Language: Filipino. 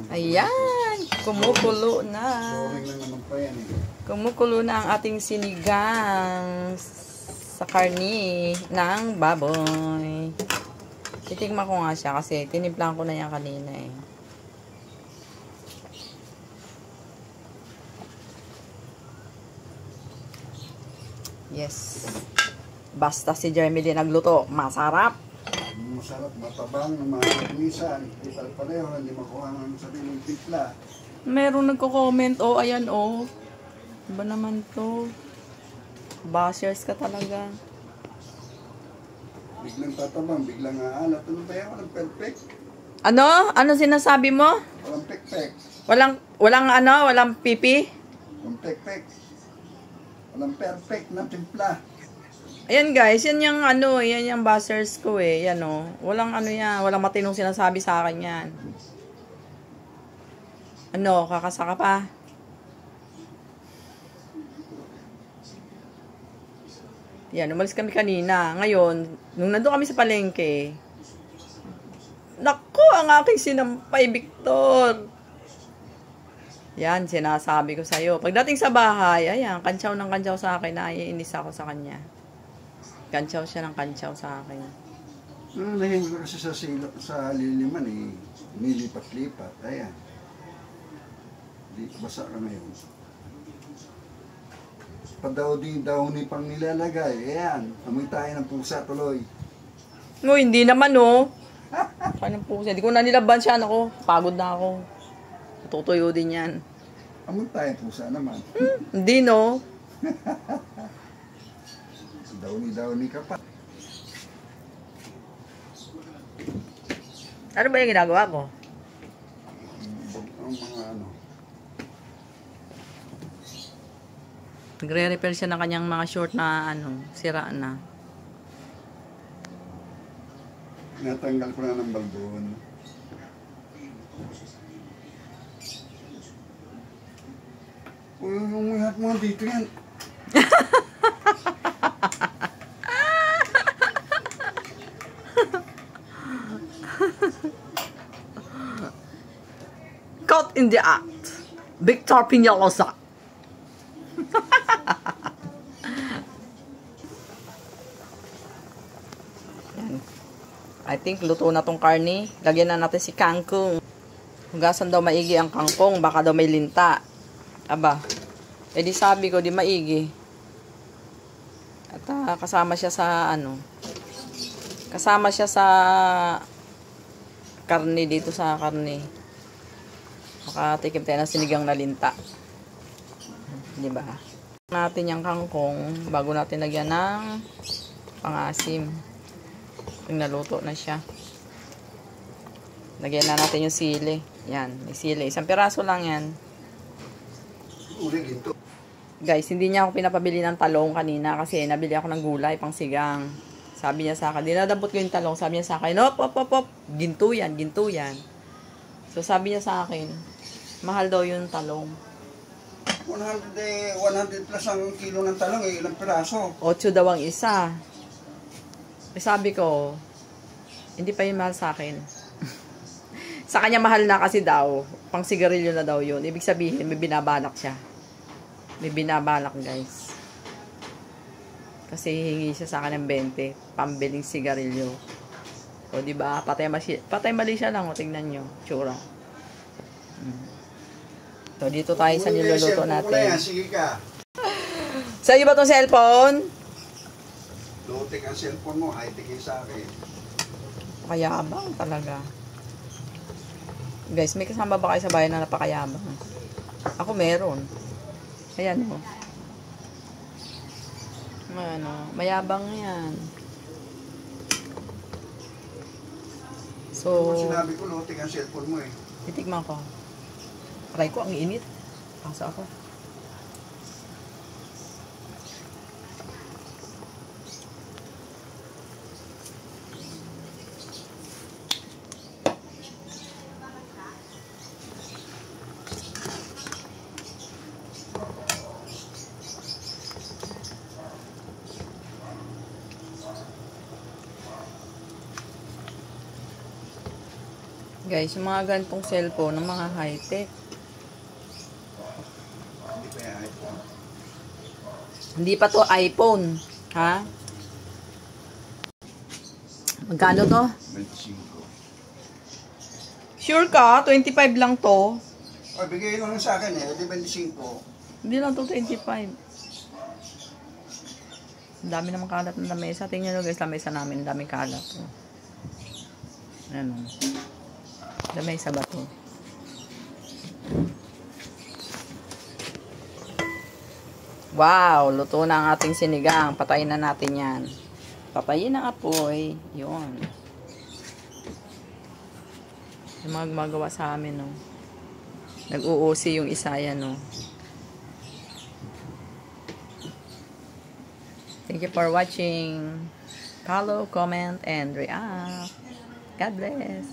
Ayan, kumukulo na. Kumukulo na ang ating sinigang sa karni ng baboy. Titigman ko nga siya kasi tinimplan ko na yan kanina eh. Yes. Basta si Jeremy din nagluto, masarap. Masarap, matabang, malisan. Ital pareho, hindi makuha ng sariling timpla. Meron nagko-comment, oh, ayan, oh. Ba naman to? Bashers ka talaga. Biglang tatabang, biglang aalat. Ano ba yan? Walang perfect. Ano? Ano sinasabi mo? Walang pek-pek. Walang pipi? Walang pek-pek. Walang perfect na timpla. Ayan guys, yan yung yan yung bashers ko eh. Yan oh. Walang yan, walang matinong sinasabi sa akin yan. Kakasaka pa? Yan, umalis kami kanina. Ngayon, nung nandun kami sa palengke, naku, ang aking sinampay, Victor. Yan, sinasabi ko sa'yo. Pagdating sa bahay, ayan, kantsaw ng kantsaw sa akin, naiinis ako sa kanya. Kantsaw siya ng kantsaw sa akin. Nahingin ko kasi sa liliman eh. Nilipat-lipat. Ayan. Di basa ka ngayon. Padaw-daw ni pang nilalagay. Ayan. Amoy tayo ng pusa tuloy. No, hindi naman oh. Anong pusa? Hindi ko na nilaban siya. Ako, pagod na ako. Tutuyo din yan. Amoy tayo pusa naman. Hindi no. Daw-ni ka pa. Ano ba yung ginagawa ko? Ang mga Nagre-repair siya ng kanyang mga short na sira na. Natanggal ko na ng balbon. Umuhat mo dito yan. Caught in the act. Victor Piñalosa. I think luto na tong karne. Lagyan na natin si kangkong. Hugasan daw maigi ang kangkong. Baka daw may linta. Aba. Eh di sabi ko di maigi. At kasama siya sa kasama siya sa karne dito sa karne. Makatikim tayo ng sinigang na linta. Di ba? Natin yung kangkong bago natin lagyan ng pangasim. Yung naluto na siya. Lagyan na natin yung sili. Yan, may sili. Isang piraso lang yan. Guys, hindi niya ako pinapabili ng talong kanina kasi nabili ako ng gulay pang sigang. Sabi niya sa akin, dinadabot ko yung talong. Sabi niya sa akin, op. Ginto yan. So sabi niya sa akin, mahal daw yung talong. 100 plus ang kilo ng talong eh. Ilang piraso? 8 daw ang isa. Eh, sabi ko, hindi pa yun mahal sa akin. Sa kanya mahal na kasi daw. Pang sigarilyo na daw yun. Ibig sabihin, may binabalak siya. May binabalak, guys. Kasi hihingi siya sa akin ng 20. Pambiling sigarilyo. O, diba? Patay mali siya lang. O, tingnan nyo. Tsura. So, dito tayo sa niluluto natin. Sige ka. Sa iyo ba itong cellphone? Lotek ang cellphone mo, high-tech sa akin. Pakayabang talaga. Guys, may kasama ba kayo sa bayan na napakayabang? Ako meron. Ayan o. Mayabang yan. So, sinabi ko, lotek ang cellphone mo eh. titikman ko. Try ko, ang init. Pasa ako. Guys, yung mga ganitong cellphone, ng mga high-tech. Hindi pa yung iPhone. Hindi pa to iPhone. Ha? Magkano to? 25. Sure ka? 25 lang to. O, bigay lang sa akin eh. Di 25. Hindi lang to 25. Ang dami naman kalat na lamesa. Tingnan nyo guys, lamesa namin. Ang daming kalat. Ano? Lamesa ba to? Wow! Luto na ang ating sinigang. Patayin na natin yan. Patayin ang apoy. Yun. Yung mga gumagawa sa amin, no? Nag-uusi yung isa yan, no? Thank you for watching. Follow, comment, and react. God bless.